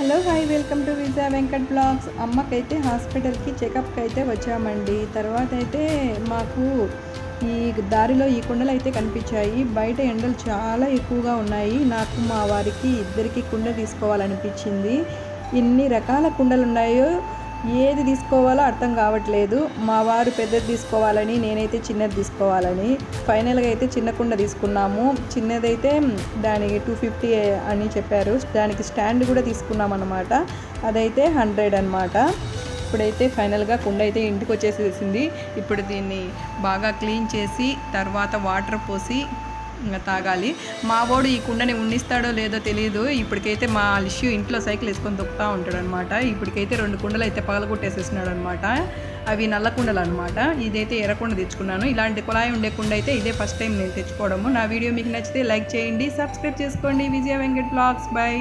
Hello hi welcome to Vijaya Venkat blogs. అమ్మకైతే హాస్పిటల్కి చెకప్కి అయితే వచ్చామండి. తర్వాత అయితే మాకు ఈ దారిలో ఈ కుండలు అయితే కనిపించాయి. బయట ఎండలు చాలా ఎక్కువగా ఉన్నాయి. నాకు మా వారికి ఇద్దరికి కుండ తీసుకోవాలనిపించింది. ఇన్ని రకాల కుండలు ఉన్నాయో ఏది తీసుకోవాలో అర్థం కావట్లేదు. మా వారు పెద్దది తీసుకోవాలని, నేనైతే చిన్నది తీసుకోవాలని ఫైనల్గా అయితే చిన్న కుండ తీసుకున్నాము. చిన్నదైతే దానికి 250 అని చెప్పారు. దానికి స్టాండ్ కూడా తీసుకున్నాం అన్నమాట. అదైతే 100 అన్నమాట. ఇప్పుడైతే ఫైనల్గా కుండ అయితే ఇంటికి వచ్చేసేసింది. ఇప్పుడు దీన్ని బాగా క్లీన్ చేసి తర్వాత వాటర్ పోసి ఇంకా తాగాలి. మా వాడు ఈ కుండని ఉండిస్తాడో లేదో తెలియదు. ఇప్పటికైతే మా లిష్యూ ఇంట్లో సైకిల్ వేసుకొని తొక్కుతూ ఉంటాడు అనమాట. ఇప్పటికైతే 2 కుండలు అయితే పగలగొట్టేసేసినాడు అనమాట. అవి నల్ల కుండలు అనమాట. ఇదైతే ఎర్రకుండ తెచ్చుకున్నాను. ఇలాంటి కుళాయి ఉండే కుండ అయితే ఇదే ఫస్ట్ టైం నేను తెచ్చుకోవడము. నా వీడియో మీకు నచ్చితే లైక్ చేయండి, సబ్స్క్రైబ్ చేసుకోండి. విజయ వెంకట్ బ్లాగ్స్. బై.